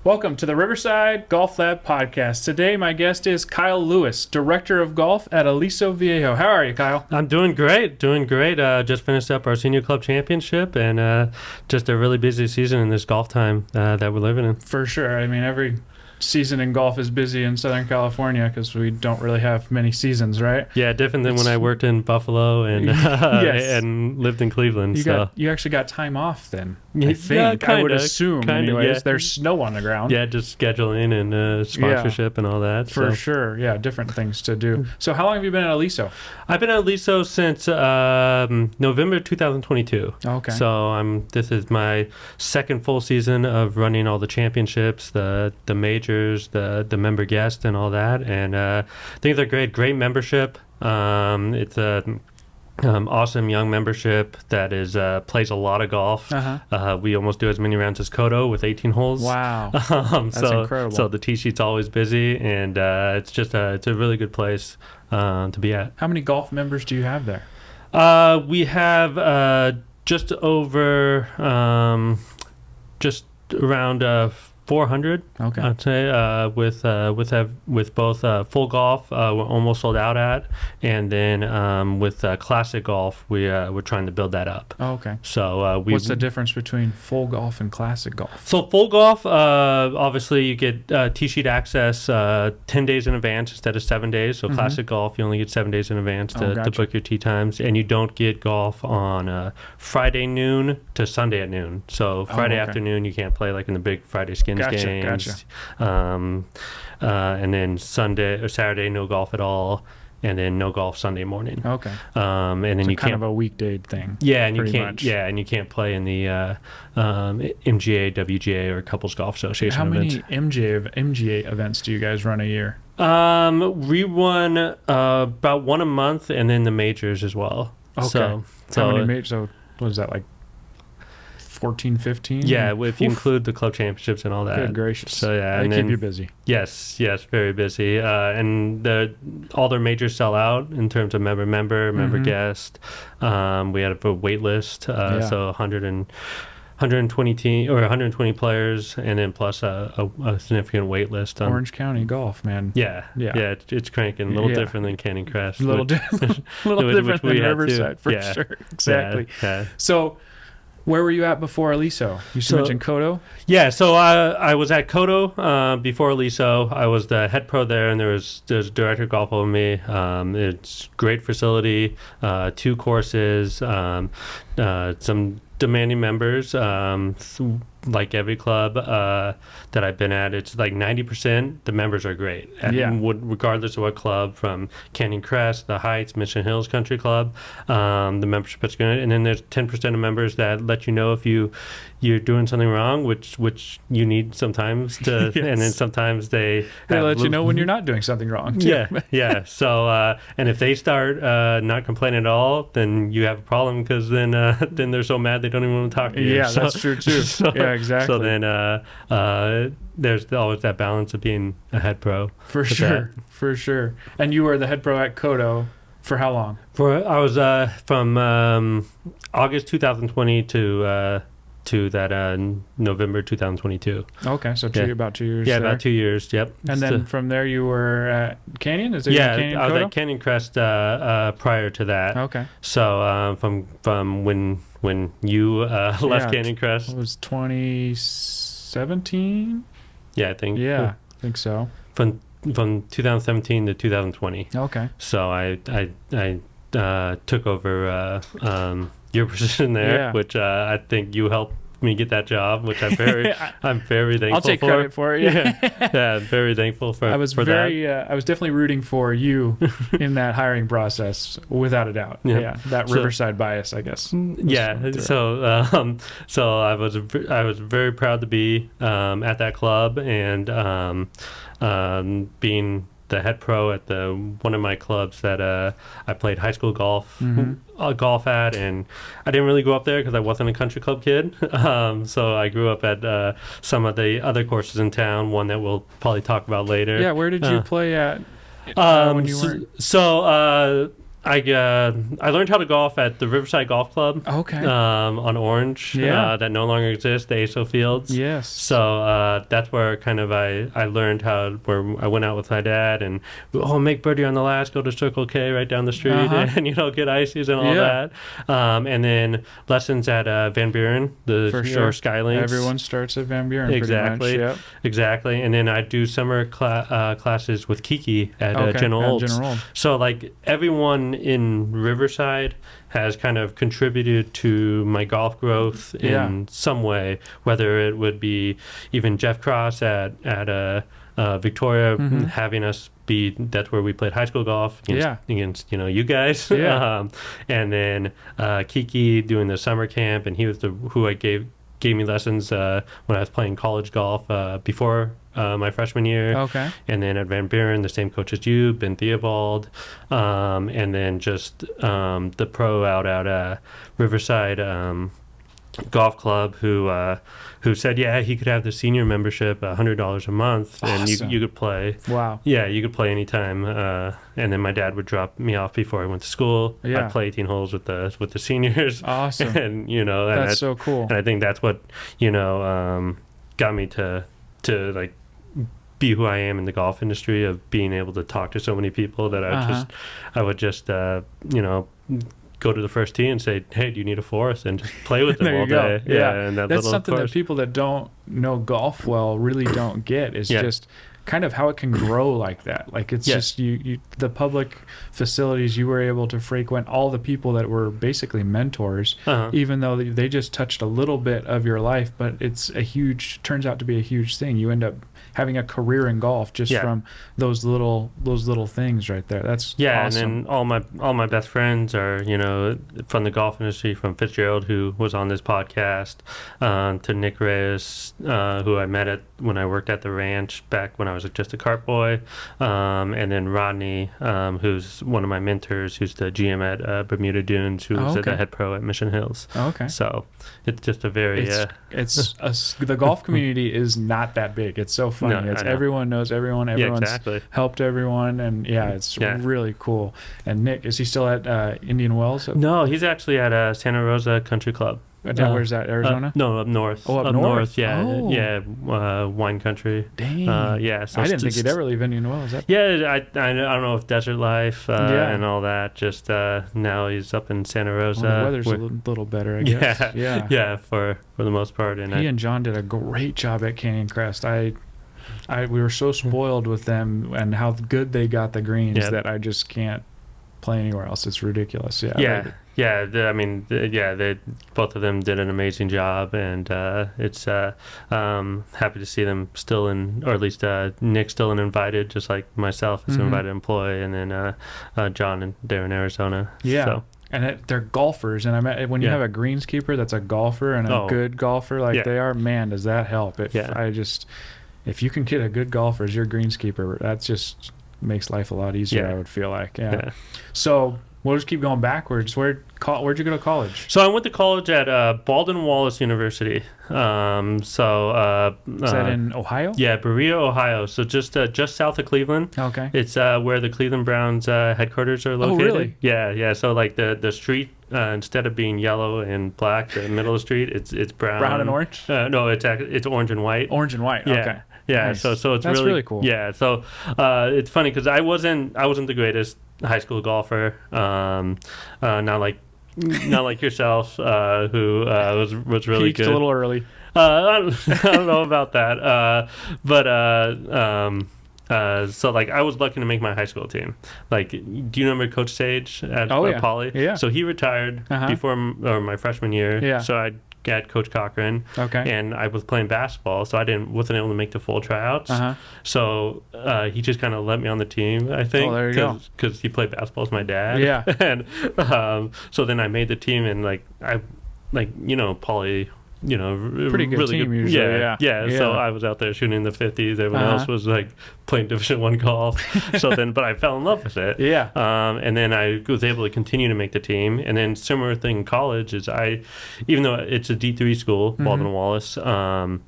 Welcome to the Riverside Golf Lab podcast. Today, my guest is Kyle Lewis, Director of Golf at Aliso Viejo. How are you, Kyle? I'm doing great. Just finished up our senior club championship and just a really busy season in this golf time that we're living in. For sure. I mean, every season in golf is busy in Southern California because we don't really have many seasons, right? Yeah, different than when I worked in Buffalo and yes. and lived in Cleveland. You actually got time off then, yeah, I think. Kinda, I would assume, anyways. Yeah. There's snow on the ground. Yeah, just scheduling and sponsorship and all that. For sure. Yeah, different things to do. So how long have you been at Aliso? I've been at Aliso since November 2022. Okay. So this is my second full season of running all the championships, the majors, the member guest and all that, and things are great membership. It's a awesome young membership that is plays a lot of golf. We almost do as many rounds as Kodo with 18 holes. Wow. That's incredible. So the tee sheet's always busy, and it's a really good place to be at. How many golf members do you have there? We have just over just around 400. Okay. I'd say with both full golf we're almost sold out at, and then with classic golf we're trying to build that up. Oh, okay. So what's the difference between full golf and classic golf? So full golf, obviously you get tee sheet access 10 days in advance instead of 7 days. So classic golf, you only get 7 days in advance to book your tee times, and you don't get golf on Friday noon to Sunday at noon. So Friday afternoon you can't play like in the big Friday skins games. And then Sunday or Saturday no golf at all, and then no golf Sunday morning. Okay. And then you kind of a weekday thing. Yeah, and you can't. Yeah, and you can't play in the MGA, WGA, or Couples Golf Association. How events. many MGA events do you guys run a year? We run about one a month, and then the majors as well. Okay. So how many majors? So what is that, like 14, 15? Yeah, if you include the club championships and all that. Good gracious. So yeah, they keep you busy. Yes, very busy. And all their majors sell out in terms of member guest. We had a wait list, so 120 team or 120 players, and then plus a significant wait list. Orange County golf, man. Yeah. It's cranking. A little different than Canyon Crest. A little different than Riverside, for sure. Exactly. Yeah. So, where were you at before Aliso? You mentioned Kodo? Yeah, so I was at Kodo before Aliso. I was the head pro there, and there's director of golf over me. It's great facility, 2 courses, some demanding members. Like every club that I've been at, it's like 90% the members are great. Regardless of what club, from Canyon Crest, the Heights, Mission Hills Country Club, the membership is good. And then there's 10% of members that let you know if you're doing something wrong, which you need sometimes to, yes. And then sometimes they let you know when you're not doing something wrong. Yeah. So and if they start not complaining at all, then you have a problem, because then they're so mad they don't even want to talk to you. Yeah, that's true too. Exactly. So then there's always that balance of being a head pro. For sure. And you were the head pro at Kodo for how long? I was from August 2020 to that November 2022. Okay, so about 2 years. Yeah, there. About 2 years. Yep. And then from there you were at Canyon. Is it Canyon? I was at Canyon Crest prior to that. Okay. So from when you left Canyon Crest, it was 2017. Yeah, I think. Yeah, I think so. From 2017 to 2020. Okay. So I took over your position there, which I think you helped me get that job, which I'm very thankful for. I'll take credit for it. Yeah, I'm very thankful for. I was definitely rooting for you in that hiring process, without a doubt. Yeah, that Riverside bias, I guess. Yeah. So I was very proud to be at that club, and being the head pro at one of my clubs that I played high school golf at, and I didn't really grow up there because I wasn't a country club kid. So I grew up at some of the other courses in town, one that we'll probably talk about later. Yeah, where did you play at when you weren't? So I learned how to golf at the Riverside Golf Club. Okay. On Orange. Yeah. That no longer exists. The Aliso Fields. Yes. So that's where kind of I learned where I went out with my dad and make birdie on the last, go to Circle K right down the street, and get ices and all that. And then lessons at Van Buren, For sure. Skylinks. Everyone starts at Van Buren. Exactly. Pretty much. Yep. Exactly. And then I do summer classes with Kiki at General Olds. So like everyone in Riverside has kind of contributed to my golf growth in some way, whether it would be even Jeff Cross at Victoria having us that's where we played high school golf against you guys. And then Kiki doing the summer camp, and he was who I gave me lessons when I was playing college golf before my freshman year. Okay. And then at Van Buren, the same coach as you, Ben Theobald. And then just the pro out at Riverside Golf Club who said he could have the senior membership, $100 a month, and you could play. Wow. Yeah, you could play anytime. And then my dad would drop me off before I went to school. I'd play 18 holes with the seniors. Awesome. And that's so cool. And I think that's what got me to like be who I am in the golf industry, of being able to talk to so many people that I would just go to the first tee and say, hey, do you need a fourth? And just play with them all day. And that's something that people that don't know golf well really don't get, is just kind of how it can grow like that. Like it's just you the public facilities you were able to frequent, all the people that were basically mentors, even though they just touched a little bit of your life, but turns out to be a huge thing. You end up having a career in golf just from those little things right there. That's awesome. And then all my best friends are from the golf industry, from Fitzgerald, who was on this podcast, to Nick Reyes, who I met when I worked at the ranch back when I was just a cart boy, and then Rodney, who's one of my mentors, who's the GM at Bermuda Dunes, who's the head pro at Mission Hills. Okay. So it's just a very the golf community is not that big. It's so funny. Everyone knows everyone. Everyone's helped everyone, and it's really cool. And Nick, is he still at Indian Wells? No, he's actually at Santa Rosa Country Club. Where's that, Arizona? No, up north. Oh, up north? Wine country. Dang. So I didn't think he'd ever leave Indian Wells. I don't know if desert life and all that. Just now he's up in Santa Rosa. Well, the weather's a little better, I guess. Yeah, for the most part. And he and John did a great job at Canyon Crest. We were so spoiled with them and how good they got the greens that I just can't play anywhere else. It's ridiculous. They both of them did an amazing job, and it's happy to see them still or at least Nick still an invited, just like myself as an invited employee, and then John and they're in Arizona. And they're golfers, and when you have a greenskeeper that's a golfer and a good golfer like they are, man, does that help. If you can get a good golfer as your greenskeeper, that just makes life a lot easier, I would feel like. So we'll just keep going backwards. Where'd you go to college? So I went to college at Baldwin Wallace University. Is that in Ohio? Yeah, Berea, Ohio. So just south of Cleveland. Okay. It's where the Cleveland Browns headquarters are located. Oh, really? Yeah. So like the street, instead of being yellow and black, the middle of the street, it's brown. Brown and orange? No, it's orange and white. Orange and white. Yeah. Okay. Yeah, nice. so it's That's really cool. Yeah, so it's funny because I wasn't the greatest high school golfer. Not like yourself, who was really peaked good. A little early. I don't know about that, so like I was lucky to make my high school team. Like, do you remember Coach Sage at Poly? Yeah. So he retired before my freshman year. Yeah. So I had Coach Cochran. Okay. And I was playing basketball, so I wasn't able to make the full tryouts. So he just kind of let me on the team, I think. Oh, there you go. Because he played basketball with my dad. Yeah. And so then I made the team, and Poly, pretty good really team good. Usually. Yeah. So I was out there shooting in the 50s. Everyone else was like playing Division I golf. But I fell in love with it. Yeah. And then I was able to continue to make the team. And then similar thing in college is even though it's a D3 school, Baldwin Wallace, I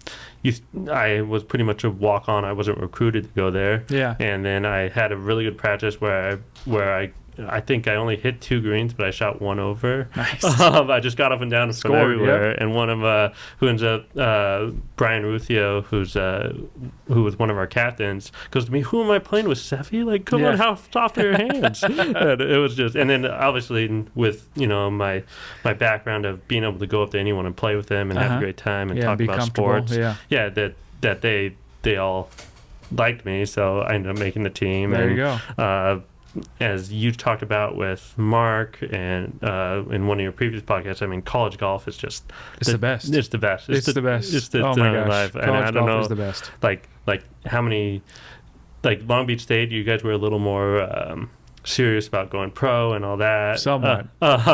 was pretty much a walk-on. I wasn't recruited to go there. Yeah. And then I had a really good practice where I I think I only hit 2 greens, but I shot 1 over. Nice. I just got up and down from Scored, everywhere. yep. And one of who ends up Brian Ruthio, who was one of our captains, goes to me, "Who am I playing with, Seffi? Like, come on, how soft are your hands?" And it was just, and then obviously with my background of being able to go up to anyone and play with them and have a great time and talk about sports. That they all liked me, so I ended up making the team. There you go. As you talked about with Mark and in one of your previous podcasts, I mean, college golf is just the best. It's the best. It's the best. It's the oh my gosh, life. college and I don't golf know, is the best. Like how many, like Long Beach State, you guys were a little more serious about going pro and all that. Somewhat.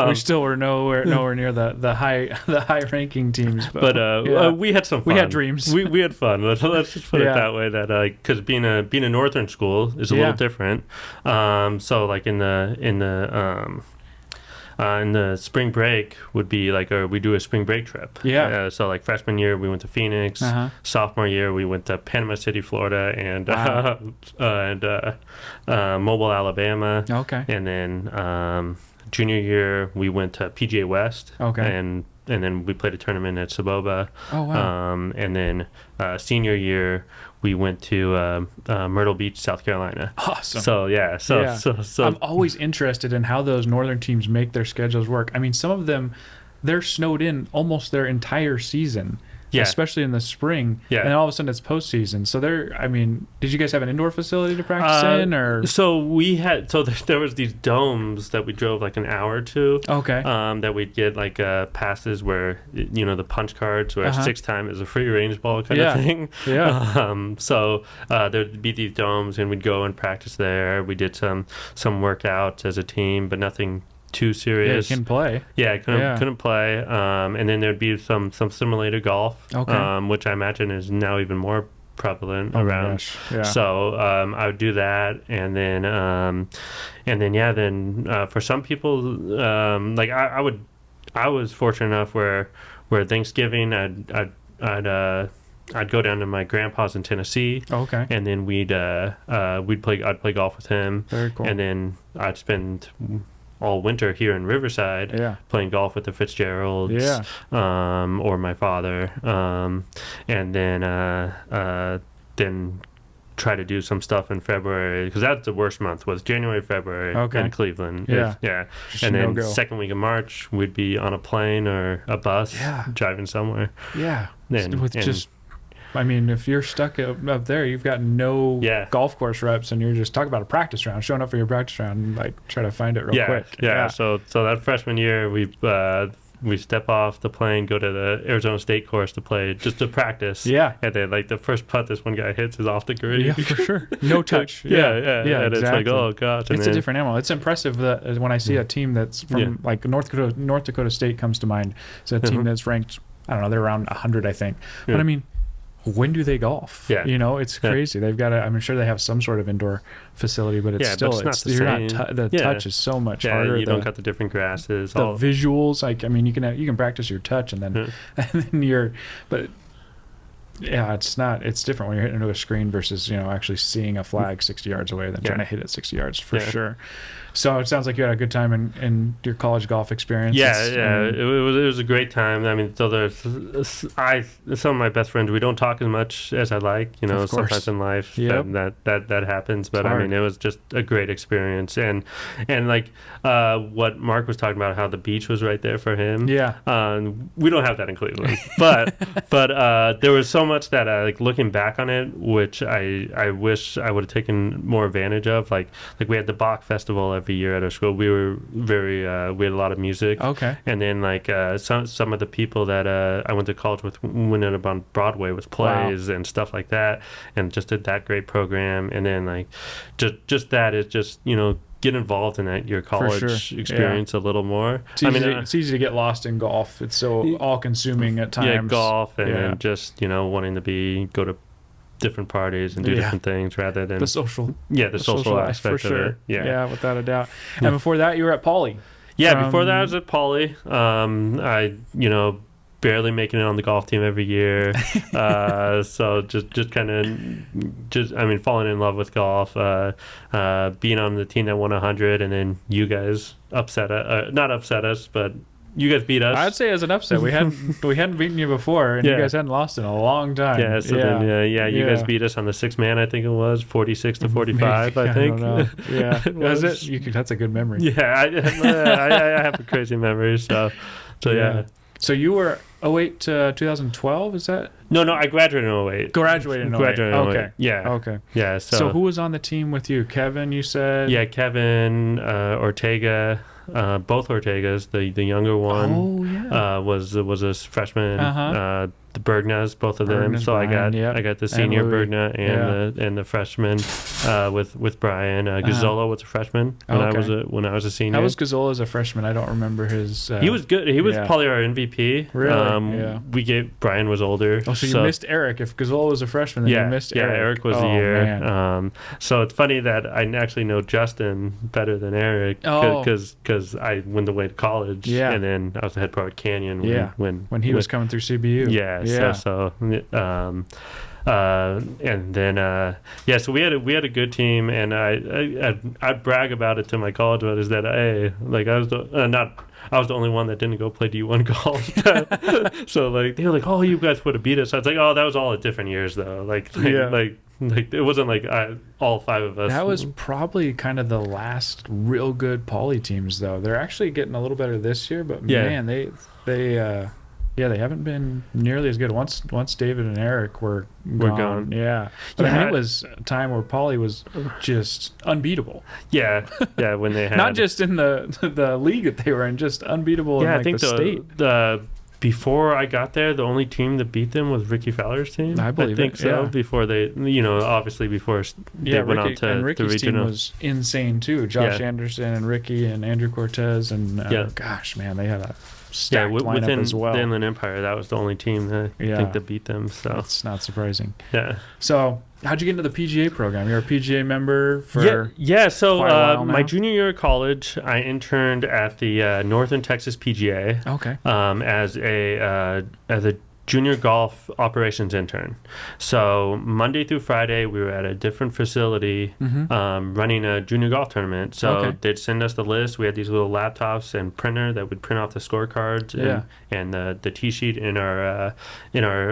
We still were nowhere near the high ranking teams. But we had some fun. We had dreams. We had fun. Let's just put it that way. That because being a northern school is a little different. So like in the spring break would be like we do a spring break trip. So like freshman year we went to Phoenix. Sophomore year we went to Panama City, Florida, and Mobile, Alabama. Okay. And then junior year we went to PGA West. Okay. And then we played a tournament at Saboba. Oh wow. And then senior year we went to Myrtle Beach, South Carolina. Awesome. So I'm always interested in how those northern teams make their schedules work. I mean, some of them, they're snowed in almost their entire season. Especially in the spring. And all of a sudden it's postseason. So did you guys have an indoor facility to practice in, or? So there was these domes that we drove like an hour to. Okay. That we'd get like passes where, the punch cards where 6 time is a free range ball kind of thing. So there'd be these domes and we'd go and practice there. We did some workouts as a team, but nothing too serious. You can play. Couldn't play. And then there'd be some simulator golf, which I imagine is now even more prevalent around. So I would do that, and then for some people, like I was fortunate enough where Thanksgiving I'd go down to my grandpa's in Tennessee. Okay. And then I'd play golf with him. Very cool. And then I'd spend all winter here in Riverside playing golf with the Fitzgeralds or my father, and then try to do some stuff in February, because that's the worst month, was January, February in Cleveland. And then second week of March we'd be on a plane or a bus driving somewhere. If you're stuck up there, you've got no golf course reps, and you're just talking about a practice round, showing up for your practice round, and like try to find it real quick. So that freshman year, we step off the plane, go to the Arizona State course to practice. And then like the first putt this one guy hits is off the green. Yeah, for sure. No touch. And exactly. It's like, oh gosh. It's a different animal. It's impressive that when I see a team that's from like North Dakota State comes to mind. It's a team that's ranked, I don't know, they're around 100, I think. But I mean, when do they golf? It's crazy. They've got I'm sure they have some sort of indoor facility, but it's still, but it's not the same. The touch is so much harder. You don't got the different grasses. The visuals, you can practice your touch and then it's different when you're hitting into a screen versus, actually seeing a flag 60 yards away than trying to hit it 60 yards for sure. So it sounds like you had a good time in your college golf experience. It was a great time. I mean, so there's some of my best friends, we don't talk as much as I like, sometimes in life that happens. But I mean, it was just a great experience. And like what Mark was talking about, how the beach was right there for him. We don't have that in Cleveland. but there was so much that like looking back on it, which I wish I would have taken more advantage of. Like we had the Bach Festival every year at our school. We were we had a lot of music. And then like some of the people that I went to college with went up on Broadway with plays and stuff like that, and just did that great program. And then like just that is just get involved in that your college experience a little more. It's easy to get lost in golf. It's so all consuming at times. Golf and then just wanting to go to different parties and do different things rather than the social aspect for sure. of it. Without a doubt. And before that you were at Poly. Before that I was at Poly. I barely making it on the golf team every year. So just kind of I mean, falling in love with golf, being on the team that won 100, and then you guys not upset us, but you guys beat us. I'd say as an upset. We hadn't beaten you before, and you guys hadn't lost in a long time. Yeah, so then you guys beat us on the 6-man, I think it was 46-45. I think. I don't know. Yeah, was it? That's a good memory. Yeah, I have a crazy memory. So yeah. So you were 08 to 2012, is that? No, I graduated in 08. Graduated in 08. Okay. Yeah. Okay. Yeah. So who was on the team with you? Kevin, you said? Yeah, Kevin, Ortega, both Ortegas. The younger one was a freshman. The Bergnas, both of them. So Brian, I got the senior Bergna and the freshman with Brian. Gazzola was a freshman when I was a senior. How was Gazzola as a freshman? I don't remember his. He was good. He was probably our MVP. Really? Brian was older. Oh, so you missed Eric. If Gazzola was a freshman, then you missed Eric. Yeah, Eric was the year. So it's funny that I actually know Justin better than Eric because I went away to college, and then I was the head pro at Canyon when he was coming through CBU. Yeah. So and then so we had a good team, and I'd brag about it to my college buddies that I was the only one that didn't go play D1 golf. So like they were like, "Oh, you guys would have beat us." I was like, "Oh, that was all at different years though." Like it wasn't like all 5 of us. That was probably kind of the last real good poly teams though. They're actually getting a little better this year, but man, they haven't been nearly as good. Once David and Eric were gone. Yeah. But I mean, it was a time where poly was just unbeatable. Yeah, when they had... Not just in the league that they were in, just unbeatable in I think the state. Before I got there, the only team that beat them was Ricky Fowler's team. I think so. Before they, obviously before they went on to and Ricky's the regional. Team was insane too. Josh Anderson and Ricky and Andrew Cortez and gosh, man, they had a stacked lineup within as well. The Inland Empire, that was the only team that I think that beat them. So that's not surprising. Yeah. So how'd you get into the PGA program? You're a PGA member for So my junior year of college, I interned at the Northern Texas PGA. Okay. As a junior golf operations intern. So Monday through Friday, we were at a different facility running a junior golf tournament. So they'd send us the list. We had these little laptops and printer that would print off the scorecards and the tee sheet in our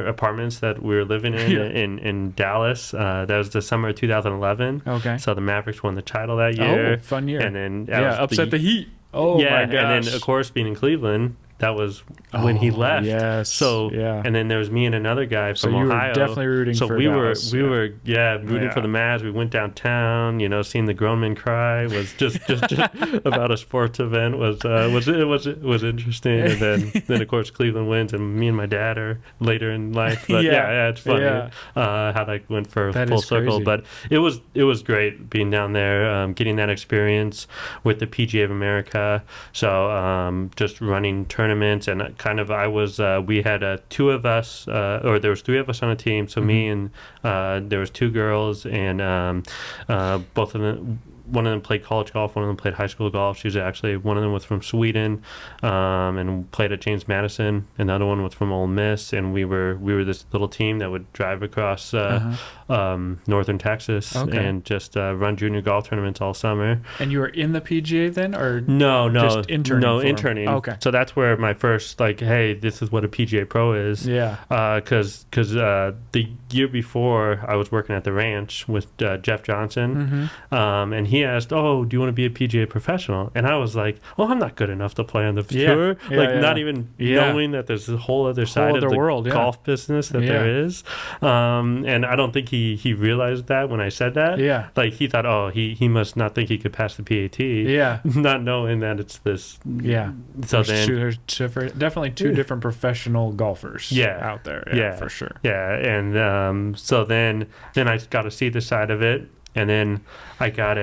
apartments that we were living in Dallas. That was the summer of 2011. Okay. So the Mavericks won the title that year. Oh, fun year. And then upset the Heat. Oh my gosh. And then of course being in Cleveland, that was when he left. Yes. So and then there was me and another guy from Ohio. So you were definitely rooting for Dallas. We were rooting for the Mavs. We went downtown. Seeing the grown men cry was just about a sports event was interesting. And then of course Cleveland wins, and me and my dad are later in life. But it's funny how that went for full circle. Crazy. But it was great being down there, getting that experience with the PGA of America. So just running tournaments, and kind of we had 2 of us, or there was 3 of us on a team. So me and there was 2 girls, and both of them. One of them played college golf. One of them played high school golf. One of them was from Sweden, and played at James Madison. And the other one was from Ole Miss. And we were this little team that would drive across northern Texas and just run junior golf tournaments all summer. And you were in the PGA then, or no, just interning? No, interning. Okay. So that's where my first hey, this is what a PGA Pro is. Yeah. Because the year before I was working at the ranch with Jeff Johnson, and he asked, "Oh, do you want to be a PGA professional?" And I was like, "Oh, I'm not good enough to play on the tour." Not even knowing that there's a whole other side of the world, golf business that there is. And I don't think he realized that when I said that. Yeah. Like he thought, "Oh, he must not think he could pass the PAT." Yeah. Not knowing that it's this. Yeah. So there's definitely 2 different professional golfers. Out there. Yeah, for sure. Yeah, and so then I got to see the side of it. And then I got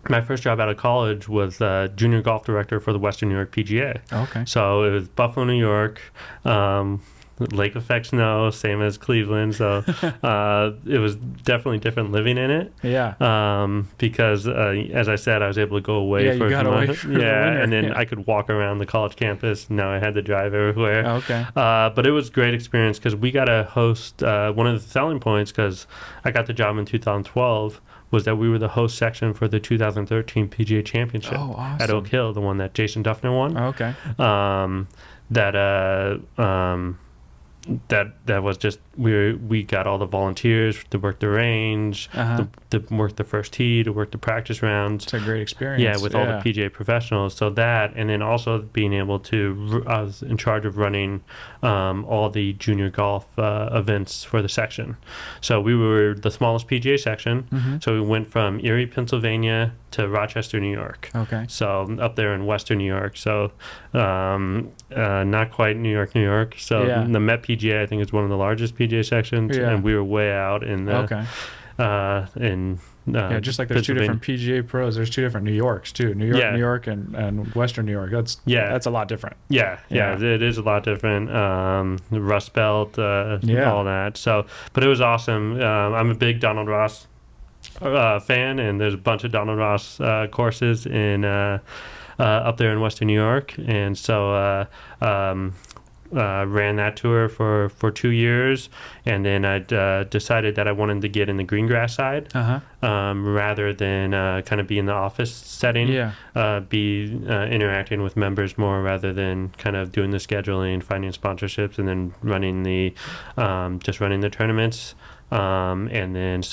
my first job out of college was junior golf director for the Western New York PGA. Okay. So it was Buffalo, New York. lake effect snow, same as Cleveland. So it was definitely different living in it. Yeah. Because as I said, I was able to go away you got away for the winter. and then I could walk around the college campus. Now I had to drive everywhere. Okay. But it was a great experience because we got to host one of the selling points, because I got the job in 2012, was that we were the host section for the 2013 PGA Championship at Oak Hill, the one that Jason Duffner won. Okay. That was just, we got all the volunteers to work the range, to work the first tee, to work the practice rounds. It's a great experience. Yeah, with all the PGA professionals. So that, and then also being able to, I was in charge of running all the junior golf events for the section. So we were the smallest PGA section. So we went from Erie, Pennsylvania to Rochester, New York. Okay. So up there in Western New York. So not quite New York, New York. So the Met PGA, I think, is one of the largest PGA sections, and we were way out in the just like there's two different PGA pros, there's two different New Yorks too. New York, and Western New York. That's a lot different. Yeah, it is a lot different. The Rust Belt, all that. So, but it was awesome. I'm a big Donald Ross fan, and there's a bunch of Donald Ross courses in up there in Western New York, and so ran that tour for 2 years, and then I decided that I wanted to get in the green grass side rather than kind of be in the office setting, be interacting with members more rather than kind of doing the scheduling, finding sponsorships, and then running the tournaments. And then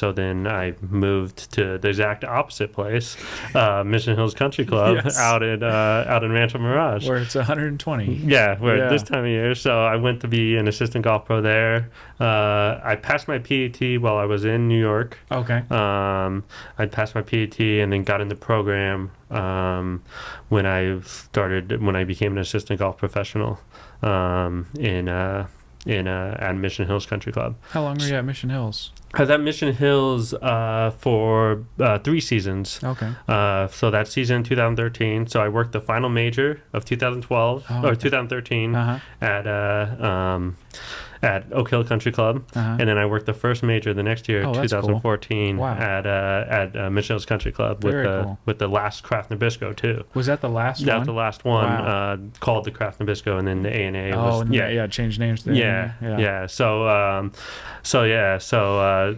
I moved to the exact opposite place, Mission Hills Country Club, out in Rancho Mirage, where it's 120. This time of year. So I went to be an assistant golf pro there. I passed my PAT while I was in New York. Okay. I passed my PAT and then got in the program when I became an assistant golf professional at Mission Hills Country Club. How long were you at Mission Hills? I was at Mission Hills for 3 seasons. Okay. So that season, 2013. So I worked the final major of 2012 or 2013 at Oak Hill Country Club, and then I worked the first major the next year, 2014, cool. at Mission Hills Country Club with the last Kraft Nabisco too. Was that the last one? That was the last one, called the Kraft Nabisco, and then the A&A was changed names there. Yeah. So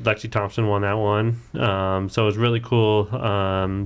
Lexi Thompson won that one. So it was really cool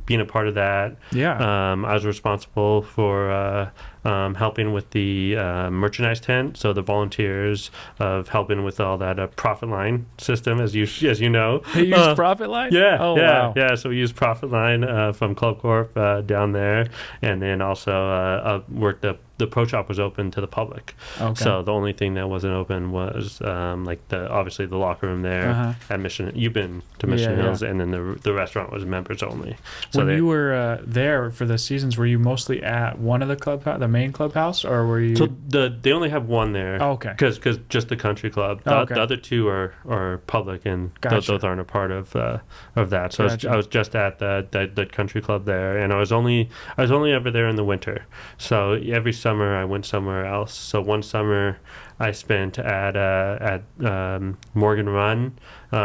being a part of that. I was responsible for helping with the merchandise tent, so the volunteers of helping with all that profit line system, as you know. They use profit line? Yeah. So we used profit line from Club Corp down there, and then also worked the pro shop was open to the public. Okay. So the only thing that wasn't open was obviously the locker room there at Mission. You've been to Mission Hills, and then the restaurant was members only. So when you were there for the seasons, were you mostly at one of the main clubhouse, or were you? So they only have one there. Oh, okay. Because just the country club. The other two are public, and those aren't a part of that. So I was just at the country club there, and I was only ever there in the winter. So every summer I went somewhere else. So one summer I spent at Morgan Run,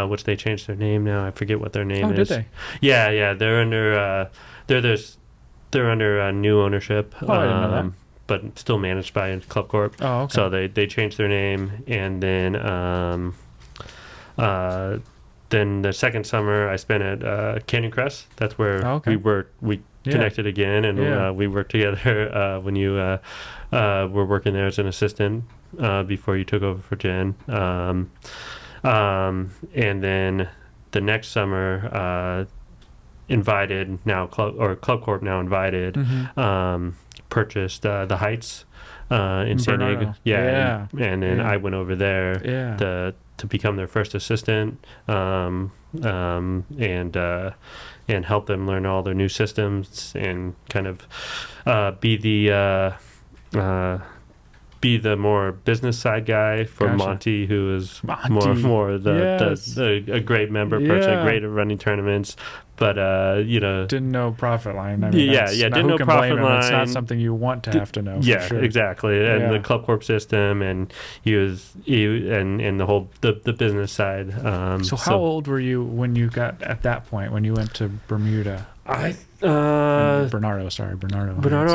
which they changed their name now. I forget what their name is. Did they? Yeah. They're under they're under new ownership. I didn't know that. But still managed by Club Corp. Oh, okay. So they changed their name, and then the second summer I spent at Canyon Crest. That's where we connected again, and we worked together when you were working there as an assistant before you took over for Jen. And then the next summer, Club Corp now invited, purchased the Heights in San Diego. And then I went over there to become their first assistant, and help them learn all their new systems, and kind of be be the more business side guy for Monty, who is more a great member person, great at running tournaments. But didn't know profit line. I mean, didn't know profit line. It's not something you want to have to know. Yeah, for sure. Exactly. And the Club Corp system, and and the whole the business side. So how old were you when you got at that point when you went to Bermuda? Bernardo,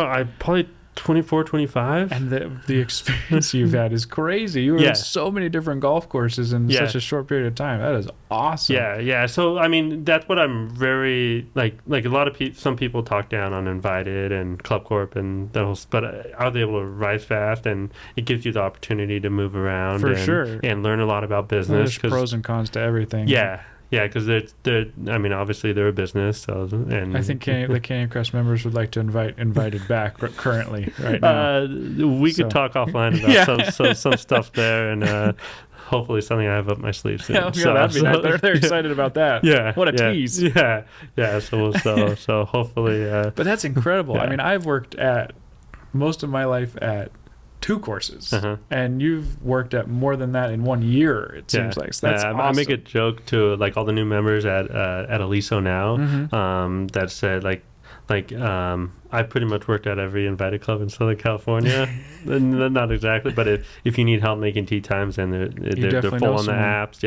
I probably 24, 25. And the experience you've had is crazy. You were in so many different golf courses in such a short period of time. That is awesome. Yeah. So, I mean, that's what I'm very, like a lot of some people talk down on Invited and Club Corp and those, but I was able to rise fast, and it gives you the opportunity to move around and learn a lot about business. There's pros and cons to everything. Yeah, because they're. I mean, obviously they're a business, and I think the Canyon Crest members would like to invited back currently right now. We could talk offline about some stuff there, and hopefully something I have up my sleeve soon. That'd be nice. They're excited about that. Yeah, what a tease. Yeah. So hopefully. But that's incredible. Yeah. I mean, I've worked at most of my life at 2 courses, and you've worked at more than that in 1 year. It seems like so that's awesome. I make a joke to like all the new members at Aliso now that said I pretty much worked at every invited club in Southern California. Not exactly, but if you need help making tee times and they're full on the apps,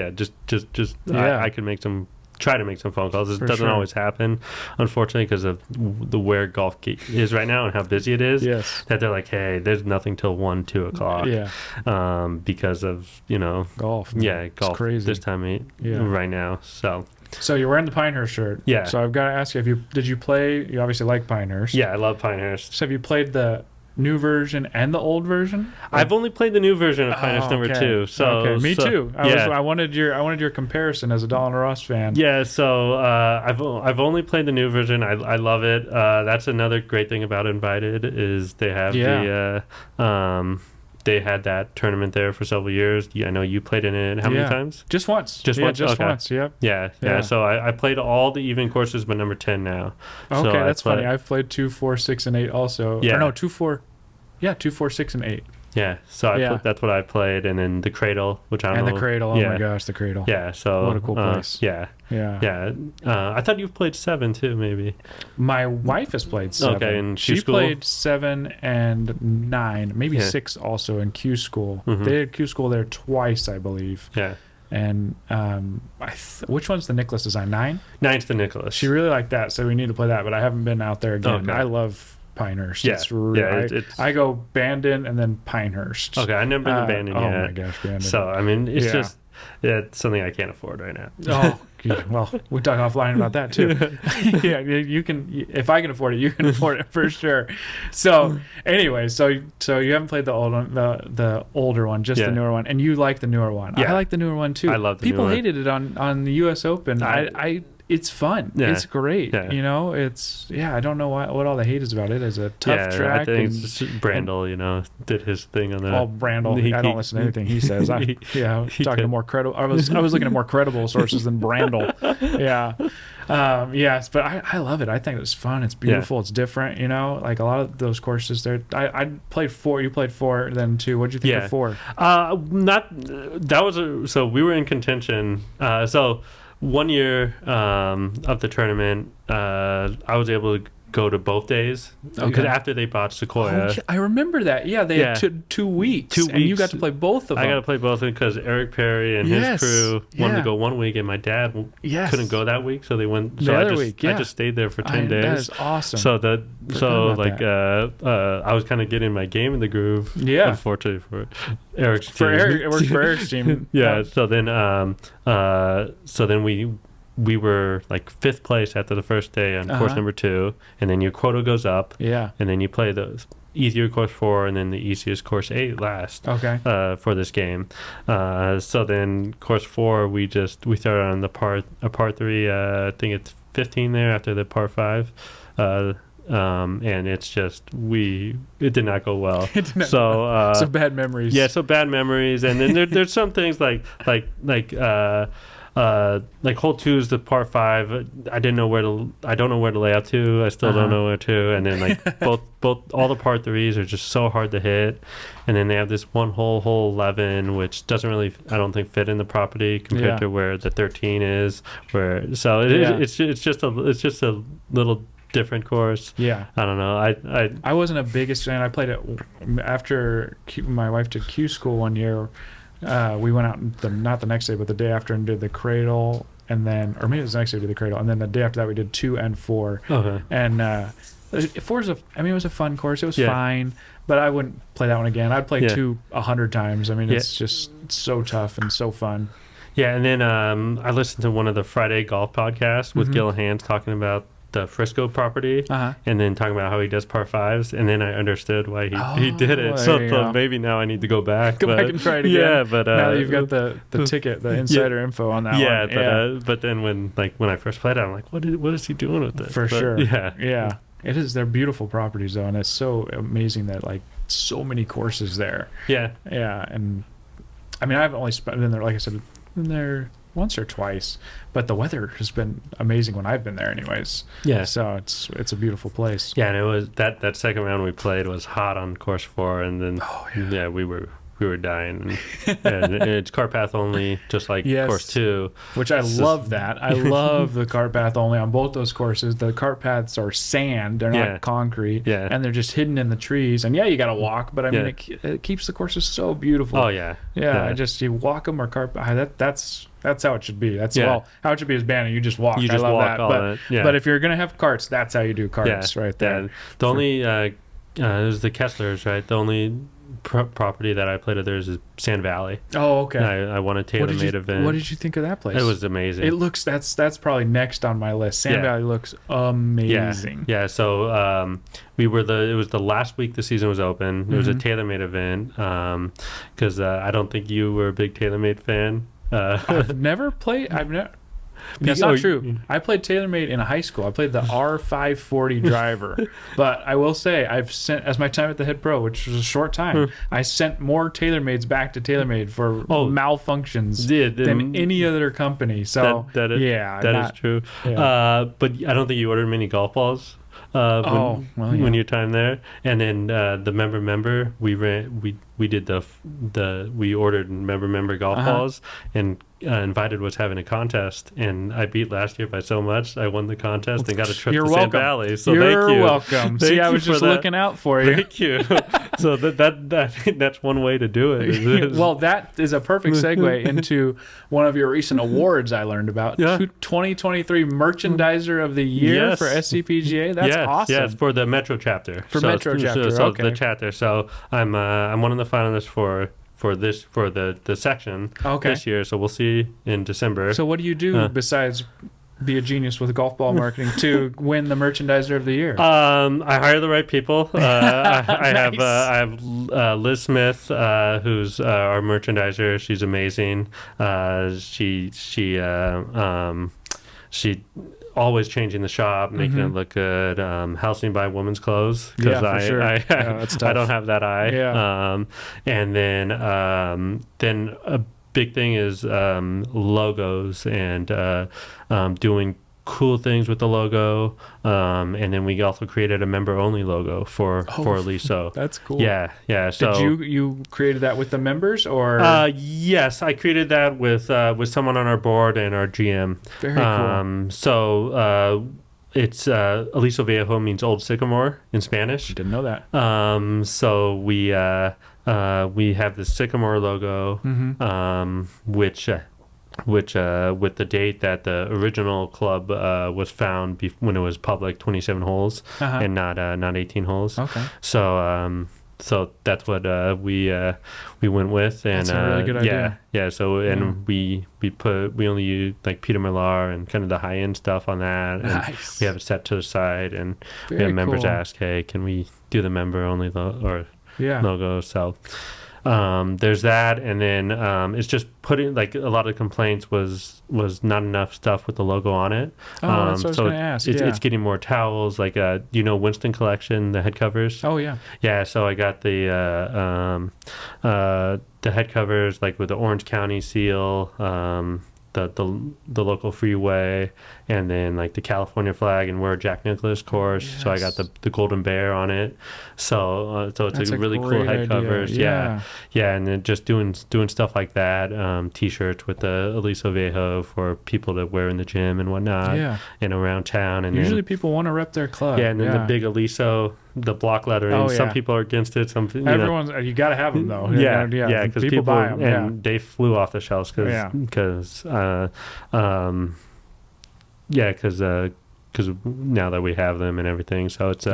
I can try to make some phone calls. It doesn't always happen, unfortunately, because of the where golf is right now and how busy it is. Yes. That they're like, hey, there's nothing till 1, 2 o'clock. Yeah. Because of golf. Yeah, golf. It's crazy this time right now. So you're wearing the Pinehurst shirt. Yeah. So I've got to ask you, did you play? You obviously like Pinehurst. Yeah, I love Pinehurst. So have you played the new version and the old version? I've only played the new version of Pinehurst number 2. So me too. I wanted your comparison as a Donald Ross fan. Yeah, so I've only played the new version. I love it. That's another great thing about Invited is they have they had that tournament there for several years. I know you played in it how many times? Just once. Just once? Once, yep. Yeah. So I played all the even courses but number 10 now. Okay, so that's funny. I've played 2, 4, 6, and 8 also. Yeah. Or no, 2, 4. Yeah, 2, 4, 6, and 8. Yeah, so that's what I played, and then the Cradle, which I don't know. And the Cradle, oh my gosh, the Cradle. Yeah, so what a cool place. Yeah. I thought you played 7 too, maybe. My wife has played 7. Okay, and she played 7 and 9, maybe 6 also in Q School. They had Q School there twice, I believe. Yeah. And which one's the Nicholas design? 9? 9's the Nicholas. She really liked that, so we need to play that. But I haven't been out there again. Okay. I love Pinehurst. I go Bandon and then Pinehurst. Okay, I've never been to Bandon yet. Oh my gosh, Bandon. So I mean, it's something I can't afford right now. Oh, well, we'll talk offline about that too. Yeah, you can. If I can afford it, you can afford it for sure. So anyway, so you haven't played the old one, the older one, just the newer one, and you like the newer one. Yeah. I like the newer one too. I love the People newer hated it on the U.S. Open. It's fun. Yeah. It's great. Yeah. It's I don't know what all the hate is about it. It's a tough track. I think Brandel, did his thing on that. Oh, Brandel. I don't listen to anything he says. I'm talking to more credible. I was looking at more credible sources than Brandel. Yes, but I love it. I think it's fun. It's beautiful. It's different. Like a lot of those courses there. I played 4. You played 4, then 2. What did you think of 4? So we were in contention. So 1 year of the tournament, I was able to go to both days because after they bought Sequoia. I remember that. Yeah, they had 2 weeks. 2 weeks. And you got to play both of them. I got to play both of them because Eric Perry and his crew wanted to go 1 week, and my dad couldn't go that week, so they went. So the other week. I just stayed there for 10 days. That is awesome. I was kind of getting my game in the groove. Yeah. Unfortunately for Eric's team. It worked for Eric's team. Yeah. So then we were like 5th place after the first day on course number 2, and then your quota goes up. Yeah. And then you play the easier course 4 and then the easiest course 8 last. Okay. For this game. So then course 4 we started on the par 3. I think it's 15 there after the par 5. And it's just it did not go well. So bad memories. Yeah, so bad memories, and then there's some things like like hole 2 is the par 5. I don't know where to lay out to. I still don't know where to. And then like both all the par 3s are just so hard to hit. And then they have this one hole 11, which doesn't really, I don't think, fit in the property compared to where the 13 is. It's just a little different course. Yeah, I don't know. I wasn't a biggest fan. I played it after my wife did Q school one year. We went out not the next day, but the day after, and did the Cradle, and then, or maybe it was the next day we did the Cradle, and then the day after that we did 2 and 4. Okay. And 4's it was a fun course. It was fine, but I wouldn't play that one again. I'd play 2 100 times. I mean, it's just so tough and so fun. Yeah, and then I listened to one of the Friday golf podcasts with Gil Hands talking about the Frisco property, and then talking about how he does par 5s, and then I understood why he did it. So maybe now I need to go back. Back and try it again. Yeah, but now that you've got the ticket, the insider info on that one. Yeah, but then when I first played it, I'm like, what is he doing with this? Sure. Yeah. It is. They're beautiful properties though, and it's so amazing that like so many courses there. Yeah. And I mean, I've only been there, like I said, been there once or twice, but the weather has been amazing when I've been there anyways. Yeah, so it's a beautiful place. Yeah, and it was that second round we played was hot on course 4, and then we were dying, and it's cart path only, just like course 2, which I love. That I love the cart path only on both those courses. The cart paths are sand, they're not concrete, and they're just hidden in the trees, and you gotta walk, but I mean it keeps the courses so beautiful. I just, you walk them or cart. That's how it should be. That's how it should be as Bannon. You just walk. I love that. But if you're gonna have carts, that's how you do carts, right there. The only it was the Kesslers, right? The only property that I played at theirs is Sand Valley. Oh, okay. I won a tailor-made event. What did you think of that place? It was amazing. It looks that's probably next on my list. Sand Valley looks amazing. Yeah. So it was the last week the season was open. It was a tailor-made event because I don't think you were a big TaylorMade fan. I've never played. That's not true. I played TaylorMade in high school. I played the R540 driver. But I will say, I've sent, as my time at the head pro, which was a short time, I sent more TaylorMades back to TaylorMade for malfunctions than any other company. So that is true. Yeah. But I don't think you ordered many golf balls. When your time there, and then the member we ordered member golf balls, and Invited was having a contest, and I beat last year by so much I won the contest and got a trip to Sand Valley. So You're thank you. Welcome. See, I was just looking out for you. Thank you. So that's one way to do it. Well, that is a perfect segue into one of your recent awards I learned about. 2023 Merchandiser of the Year for SCPGA. That's awesome. Yeah, it's for the Metro chapter. The chapter. So I'm one of the finalists for the section this year. So we'll see in December. So what do you do besides be a genius with golf ball marketing to win the Merchandiser of the Year? I hire the right people. I have Liz Smith, who's our merchandiser. She's amazing. She always changing the shop, making it look good. Housing by women's clothes, because I don't have that eye. And then a big thing is logos and doing cool things with the logo, and then we also created a member-only logo for Aliso. That's cool. Yeah. So did you created that with the members, or? Yes, I created that with someone on our board and our GM. Very cool. So it's Aliso Viejo means old sycamore in Spanish. Didn't know that. So we have the sycamore logo, which with the date that the original club was found when it was public, 27 holes and not 18 holes. Okay. So that's what we went with, and that's a really good idea. Yeah. So we only use like Peter Millar and kind of the high end stuff on that. And we have it set to the side, and we have members ask, "Hey, can we do the member only logo?" So. There's that, and then it's just putting, like, a lot of complaints was not enough stuff with the logo on it. That's what I was going to ask. It's getting more towels, like Winston Collection, the head covers. Oh yeah. Yeah, so I got the head covers, like with the Orange County seal, the local freeway, and then like the California flag, and we're a Jack Nicklaus course. Yes. So I got the Golden Bear on it. So it's a really cool head covers. Yeah. And then just doing stuff like that. T-shirts with the Aliso Viejo for people to wear in the gym and whatnot. Yeah. And around town. And usually people want to rep their club. Yeah, and then the big Aliso, the block lettering. Some people are against it. You got to have them though. Yeah, because people buy them, and they flew off the shelves because now that we have them and everything, so it's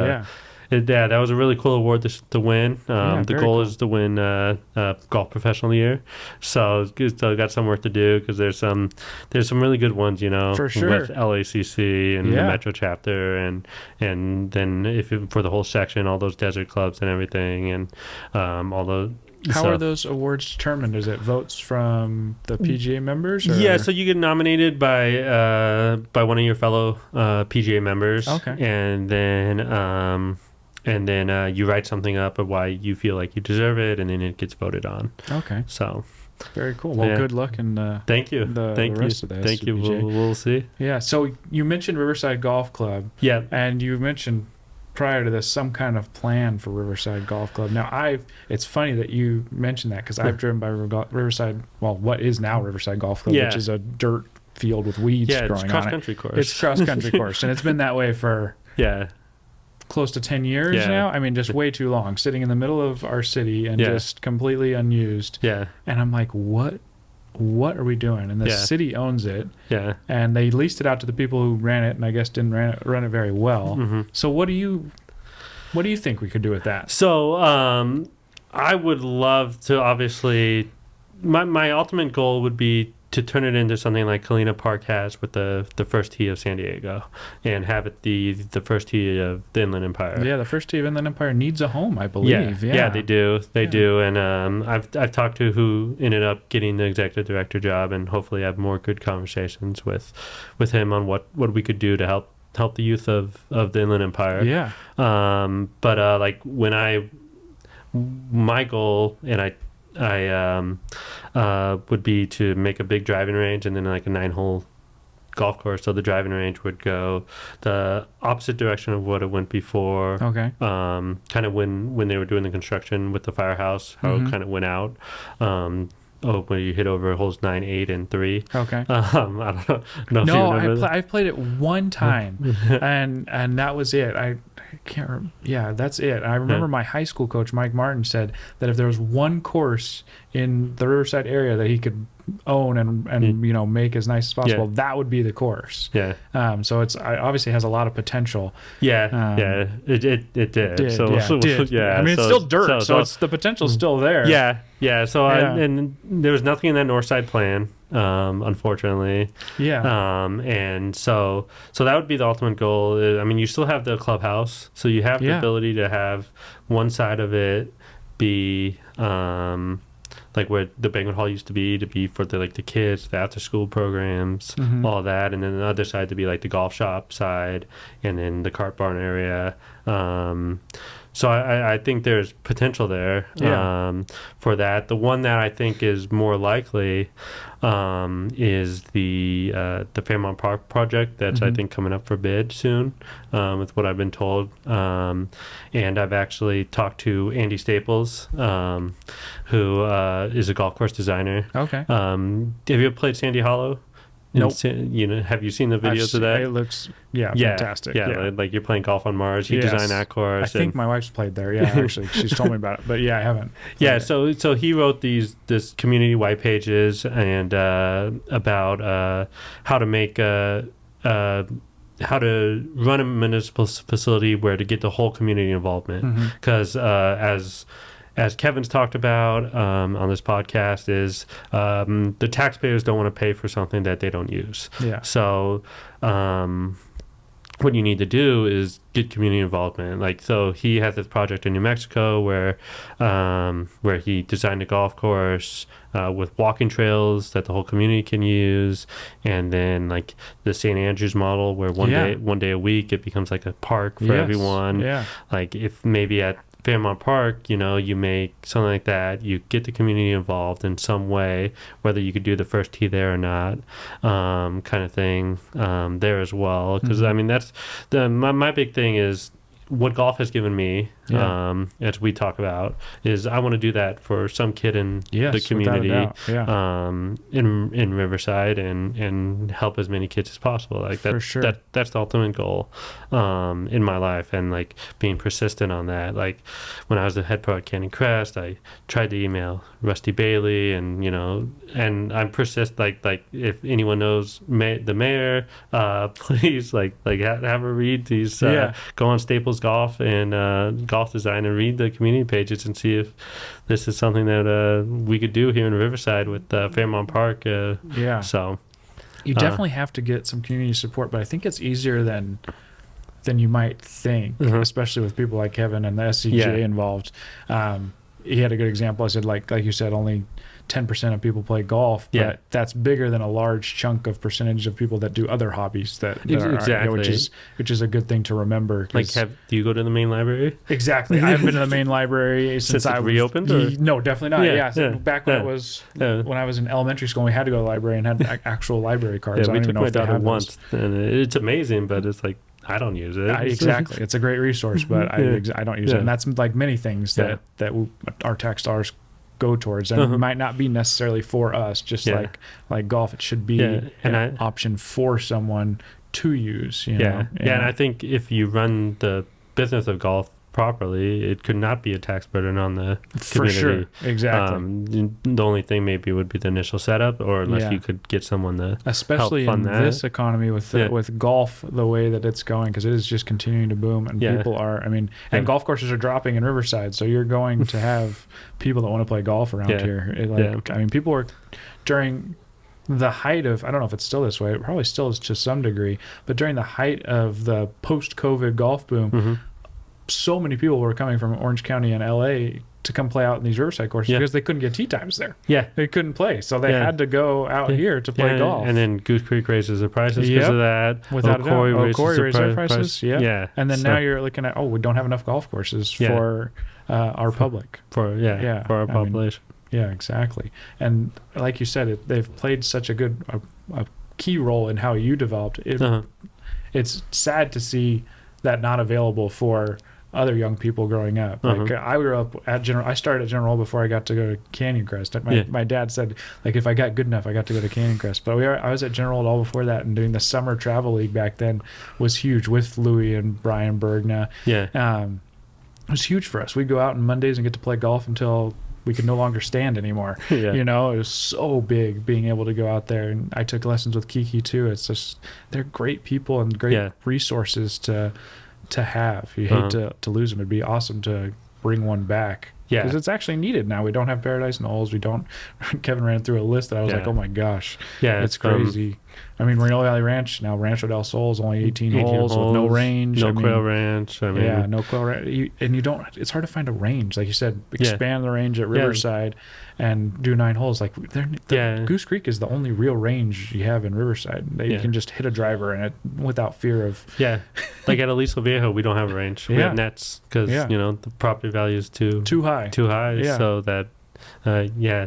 that was a really cool award to win. The goal is to win Golf Professional of the Year, so still got some work to do because there's some really good ones, for sure, with LACC and the Metro chapter, and then for the whole section, all those desert clubs and everything, and all the. How are those awards determined? Is it votes from the PGA members? Or? Yeah, so you get nominated by one of your fellow PGA members. Okay. And then you write something up of why you feel like you deserve it, and then it gets voted on. Okay. So. Very cool. Well, good luck and thank you. The rest of the Thank you. We'll see. Yeah. So you mentioned Riverside Golf Club. Yeah. And you mentioned prior to this some kind of plan for Riverside Golf Club. Now it's funny that you mentioned that because I've driven by Riverside, what is now Riverside Golf Club, which is a dirt field with weeds growing on it. It's cross-country course. It's cross-country course, and it's been that way for close to 10 years now. I mean, just way too long, sitting in the middle of our city and just completely unused. Yeah. And I'm like, what are we doing? And the city owns it. Yeah. And they leased it out to the people who ran it, and I guess didn't run it very well. Mm-hmm. So what do you think we could do with that? So I would love to, obviously, my ultimate goal would be to turn it into something like Kalina Park has with the first tee of San Diego, and have it the first tee of the Inland Empire. Yeah, the first tee of Inland Empire needs a home, I believe. Yeah, they do. They do. And I've talked to who ended up getting the executive director job, and hopefully have more good conversations with him on what we could do to help the youth of the Inland Empire. Yeah. But like my goal, and I would be to make a big driving range and then like a 9-hole golf course. So the driving range would go the opposite direction of what it went before. Okay. Kind of when they were doing the construction with the firehouse, how it kind of went out. When you hit over holes 9, 8, and 3. Okay. I don't know. No, I played it one time, and that was it. I can't remember. Yeah, that's it. I remember my high school coach, Mike Martin, said that if there was one course in the Riverside area that he could own and make as nice as possible, that would be the course. Yeah. So it obviously has a lot of potential. Yeah. It did. It did. I mean, it's still dirt, so it's the potential's still there. Yeah. So and there was nothing in that north side plan, unfortunately. Yeah. And so that would be the ultimate goal. I mean, you still have the clubhouse, so you have the ability to have one side of it be like where the banquet hall used to be for the kids, the after school programs, all that, and then the other side to be like the golf shop side, and then the cart barn area. So I think there's potential there for that. The one that I think is more likely is the Fairmont Park project that's I think coming up for bid soon, with what I've been told. And I've actually talked to Andy Staples, who is a golf course designer. Okay. Have you ever played Sandy Hollow? Nope. Have you seen the videos of that? It looks fantastic. Yeah, like you're playing golf on Mars. He designed that course. I think my wife's played there. Yeah, actually, she's told me about it. But I haven't. Yeah, so he wrote this community white pages and about how to make how to run a municipal facility where to get the whole community involvement. Because as Kevin's talked about on this podcast, is the taxpayers don't want to pay for something that they don't use. Yeah. So what you need to do is get community involvement. So he has this project in New Mexico where he designed a golf course with walking trails that the whole community can use, and then like the St. Andrews model where one day a week it becomes like a park for everyone. Yeah. Like if maybe at Fairmont Park, you make something like that, you get the community involved in some way, whether you could do the first tee there or not, kind of thing, there as well. Because I mean, that's my big thing is what golf has given me, as we talk about, is I want to do that for some kid in the community, in Riverside, and help as many kids as possible. Like that, that's the ultimate goal, in my life, and like being persistent on that. Like when I was the head pro at Canyon Crest, I tried to email Rusty Bailey, and and I'm persist. Like if anyone knows the mayor, please have her read these. Go on Staples Golf and Golf Design and read the community pages and see if this is something that we could do here in Riverside with Fairmont Park. So you definitely have to get some community support, but I think it's easier than you might think, especially with people like Kevin and the SCGA involved. He had a good example. I said, like you said, only 10% of people play golf, but that's bigger than a large chunk of percentage of people that do other hobbies that are, which is a good thing to remember. Like, do you go to the main library? Exactly. I haven't been to the main library since I reopened. No, definitely not. So back when when I was in elementary school, we had to go to the library and had actual library cards. We took my daughter once, and it's amazing, but it's like I don't use it. Exactly. It's a great resource, but I don't use it. And that's like many things that our tax dollars go towards, and it might not be necessarily for us, just like golf. It should be an option for someone to use. And I think if you run the business of golf properly, it could not be a tax burden on the community. For sure, exactly. The only thing maybe would be the initial setup, or unless you could get someone to especially help fund in this economy with golf the way that it's going, because it is just continuing to boom, and people are. I mean, and golf courses are dropping in Riverside, so you're going to have people that want to play golf around here. I mean, people were during the height of, I don't know if it's still this way, it probably still is to some degree, but during the height of the post-COVID golf boom, so many people were coming from Orange County and LA to come play out in these Riverside courses because they couldn't get tee times there. They couldn't play, so they had to go out here to play golf. And then Goose Creek raises their prices because of that. Without Corey a doubt. Corey raised their prices. And then so now you're looking at, we don't have enough golf courses for our public. For our population. Exactly. And like you said, they've played such a key role in how you developed. It's sad to see that not available for other young people growing up. Like I grew up at I started at General before I got to go to Canyon Crest. My dad said, like, if I got good enough, I got to go to Canyon Crest. But I was at General all before that, and doing the summer travel league back then was huge with Louie and Brian Bergna. It was huge for us. We'd go out on Mondays and get to play golf until we could no longer stand anymore. It was so big being able to go out there. And I took lessons with Kiki too. It's just, they're great people and great resources to have. You hate to lose them. It'd be awesome to bring one back. Because it's actually needed now. We don't have Paradise Knolls. We don't. Kevin ran through a list that I was like, oh my gosh. It's crazy. I mean, Moreno Valley Ranch, now Rancho del Sol is only 18 holes with no range. No Quail Ranch. No Quail Ranch. And you don't, it's hard to find a range. Like you said, expand the range at Riverside and do 9 holes. Like, Goose Creek is the only real range you have in Riverside. You can just hit a driver in it without fear of. Like at Aliso Viejo, we don't have a range. We have nets because, the property value is too high. So that,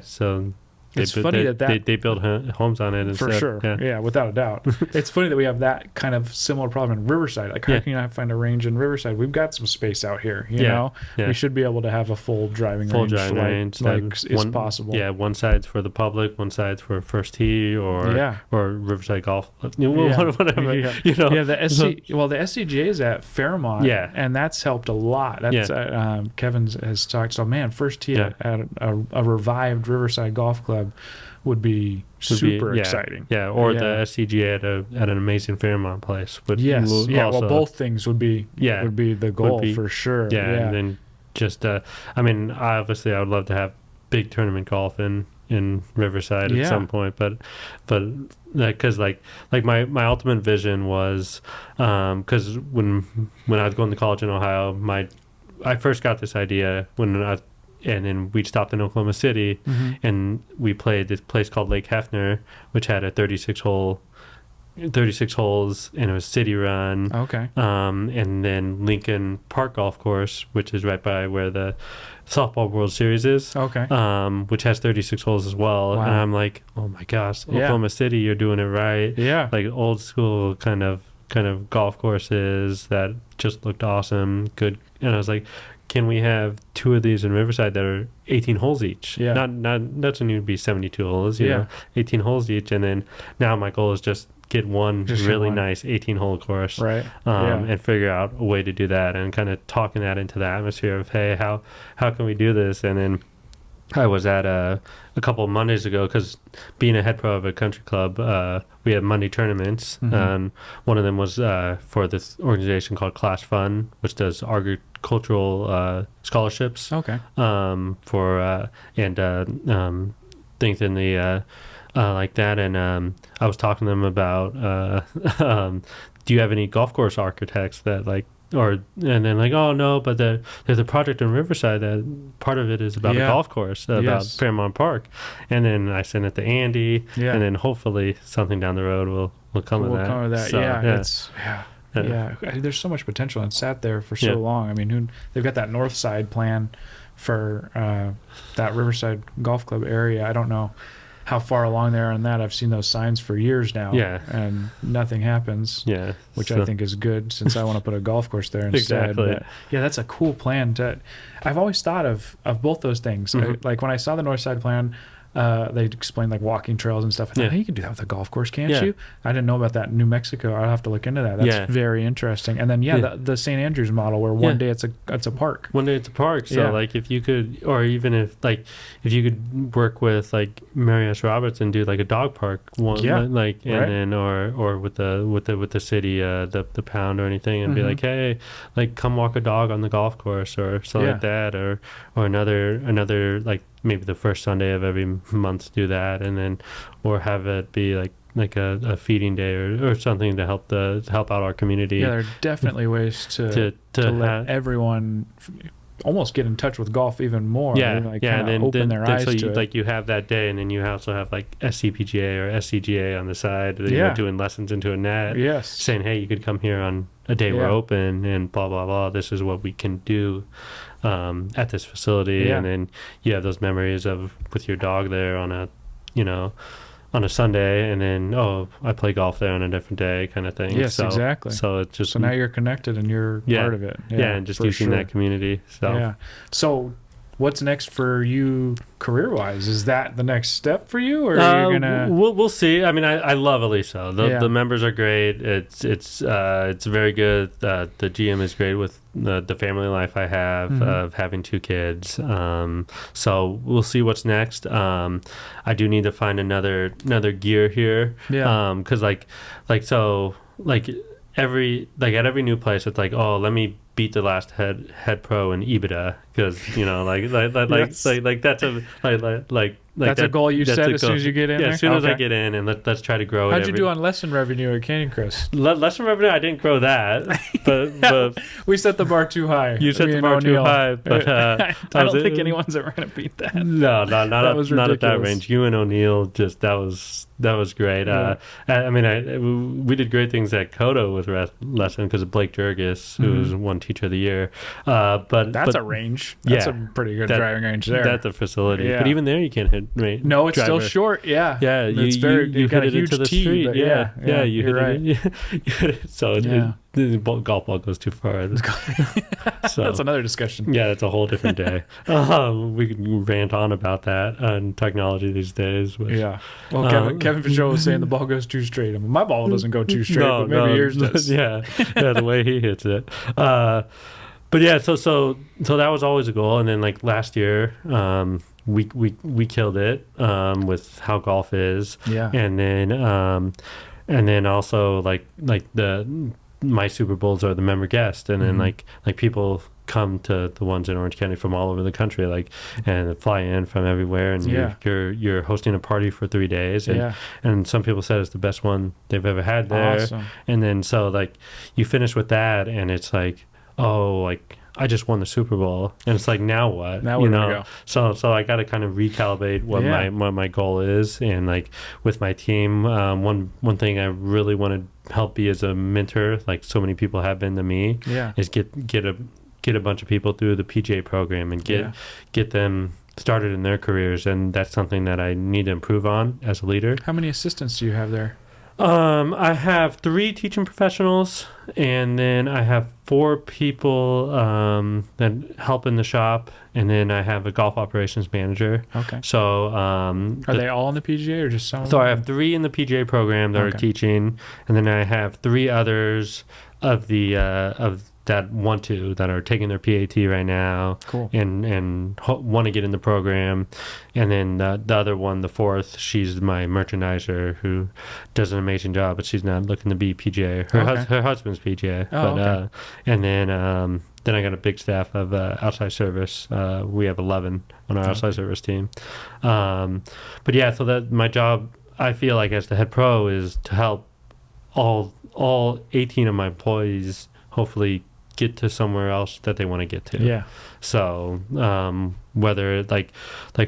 so. It's funny that they build homes on it. For sure. Without a doubt. It's funny that we have that kind of similar problem in Riverside. Like, how can you not find a range in Riverside? We've got some space out here, you know? We should be able to have a full driving range. Is possible. One side's for the public, one side's for first tee or Riverside Golf. Whatever. The SCGA is at Fairmont. And that's helped a lot. That's Kevin has talked. So, man, first tee at a revived Riverside Golf Club would be super exciting. The SCGA at an amazing Fairmont place. Both things would be the goal for sure. And then just obviously I would love to have big tournament golf in Riverside at some point, but because like my ultimate vision was because when I was going to college in Ohio, I first got this idea and then we stopped in Oklahoma City, and we played this place called Lake Hefner, which had a 36-hole 36 holes, and it was city run. Okay. And then Lincoln Park Golf Course, which is right by where the Softball World Series is. Okay. Which has 36 holes as well. Wow. And I'm like, oh my gosh, Oklahoma City, you're doing it right. Yeah. Like old school kind of golf courses that just looked awesome, good. And I was like, can we have 2 of these in Riverside that are 18 holes each? Yeah. Not doesn't need to be 72 holes, you Yeah. know, 18 holes each. And then now my goal is just get one really nice 18-hole course, right? And figure out a way to do that, and kind of talking that into the atmosphere of, hey, how can we do this? And then I was at a couple of Mondays ago, because being a head pro of a country club, we had Monday tournaments. And one of them was for this organization called Class Fund, which does agricultural scholarships. Okay. For things in the like that. And I was talking to them about do you have any golf course architects that like, and then like, oh no, but there's a project in Riverside that part of it is about a golf course, about Fairmont Park. And then I sent it to Andy, and then hopefully something down the road will come of that. Come of that. So, yeah. There's so much potential, and sat there for so long. I mean, they've got that north side plan for that Riverside Golf Club area. I don't know how far along they are on that. I've seen those signs for years now, and nothing happens, which I think is good, since I want to put a golf course there instead. Exactly. But that's a cool plan. I've always thought of both those things. Like when I saw the north side plan, they explained like walking trails and stuff. I thought, hey, you can do that with a golf course, can't you? I didn't know about that in New Mexico. I'll have to look into that. That's very interesting. And then the St. Andrews model, where one day it's a park. One day it's a park. So like if you could, or even if you could work with like Mary S. Roberts and do like a dog park then or with the city, the pound or anything, and be like, hey, like come walk a dog on the golf course or something like that, or another like maybe the first Sunday of every month do that, and then or have it be like a feeding day or something to help out our community. Yeah, there are definitely ways to let everyone almost get in touch with golf even more. And then open their eyes so to it. Like you have that day, and then you also have like SCPGA or SCGA on the side, doing lessons into a net. Yes, saying, hey, you could come here on a day we're open, and blah blah blah. This is what we can do at this facility, and then you have those memories of with your dog there on a Sunday, and then I play golf there on a different day, kind of thing. Yes, exactly. So it's just, so now you're connected and you're part of it. And just using that community. So what's next for you career-wise? Is that the next step for you, or are you gonna? We'll see. I mean, I love Aliso. The members are great. It's very good. The GM is great with the family life I have of having 2 kids. So we'll see what's next. I do need to find another gear here. Because at every new place, it's like, oh, let me beat the last head pro in EBITDA, because that's a goal you set as soon as you get in. As soon as I get in, and let's try to grow it. How'd you do on lesson revenue at Canyon Crest? Lesson revenue, I didn't grow that, but we set the bar too high. You set the bar too high, but I don't think anyone's ever going to beat that. No, not at that range. You and O'Neill, just that was great. I mean, we did great things at Kodo with lesson because of Blake Jurgis, who was one teacher of the year. But that's a range. That's a pretty good driving range there. That's a facility. But even there, you can't hit range. No, it's still short. Yeah. You hit it into the street. Yeah, you hit it. So the golf ball goes too far. So that's another discussion. Yeah, that's a whole different day. We can rant on about that and technology these days. Well, Kevin Fitzgerald was saying the ball goes too straight. I mean, my ball doesn't go too straight, but maybe yours does. The way he hits it. But yeah, so that was always a goal. And then like last year, we killed it with how golf is. And then also like my Super Bowls are the member guest, and then like people come to the ones in Orange County from all over the country, and fly in from everywhere, and you're hosting a party for 3 days, and some people said it's the best one they've ever had there. Awesome. And then so like you finish with that, and it's like, oh, like I just won the Super Bowl, and it's like, now what? Now where do I go? So I got to kind of recalibrate what my goal is, and like with my team, one thing I really want to help be as a mentor, like so many people have been to me, is get a bunch of people through the PGA program and get them started in their careers, and that's something that I need to improve on as a leader. How many assistants do you have there? I have 3 teaching professionals, and then I have 4 people that help in the shop, and then I have a golf operations manager. Okay. So are they all in the PGA or just some? So I have 3 in the PGA program that are teaching, and then I have 3 others of the that want to, that are taking their PAT right now. Cool. And want to get in the program. And then the other one, the 4th, she's my merchandiser who does an amazing job, but she's not looking to be PGA. Her husband's PGA. And then I got a big staff of outside service. We have 11 on our outside service team. But yeah, so that my job, I feel like as the head pro, is to help all 18 of my employees hopefully get to somewhere else that they want to get to. Yeah. So whether like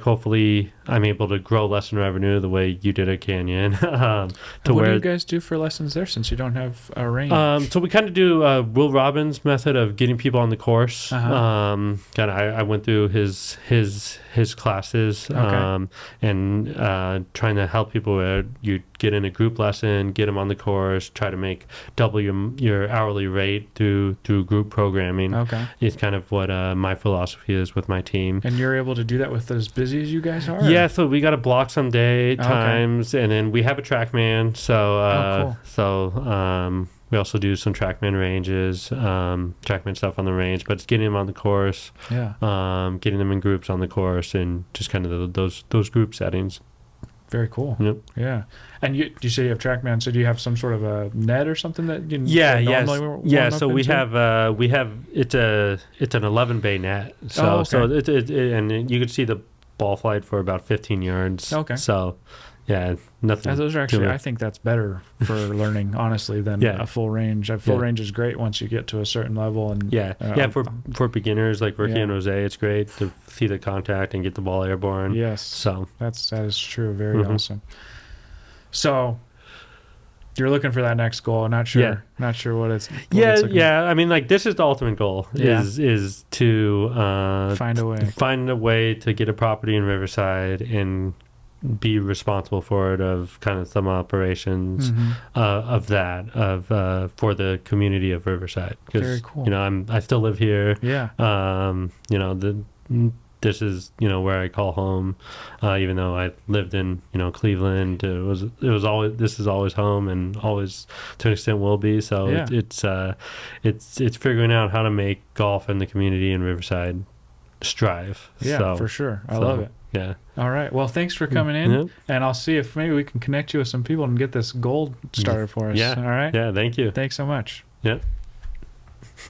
hopefully I'm able to grow lesson revenue the way you did at Canyon. What do you guys do for lessons there, since you don't have a range? So we kind of do Will Robbins' method of getting people on the course. I went through his classes, and trying to help people where you get in a group lesson, get them on the course, try to make double your hourly rate through group programming. Okay. It's kind of what my philosophy is with my team. And you're able to do that with as busy as you guys are? Yeah, so we got to block some times, and then we have a TrackMan. So, cool. we also do some TrackMan ranges, TrackMan stuff on the range, but it's getting them on the course, getting them in groups on the course, and just kind of those group settings. Very cool. Yep. Yeah. And you say you have TrackMan, so do you have some sort of a net or something that you So we have it's an 11 bay net. So and you could see the ball flight for about 15 yards. Okay. So yeah, nothing. Those are actually, I think that's better for learning, honestly, than a full range. A full range is great once you get to a certain level. And for beginners like Ricky and Jose, it's great to see the contact and get the ball airborne. Yes. So that is true. Very awesome. So you're looking for that next goal. Not sure what it's. I mean, like, this is the ultimate goal. Is to find a way to get a property in Riverside and be responsible for it, of kind of some operations for the community of Riverside. Very cool. I still live here. Yeah. This is where I call home, even though I lived in Cleveland. This is always home, and always to an extent will be. So it's figuring out how to make golf in the community in Riverside strive. Yeah, for sure. I love it. Yeah. All right. Well, thanks for coming in, and I'll see if maybe we can connect you with some people and get this gold started for us. Yeah. All right. Yeah. Thank you. Thanks so much. Yeah.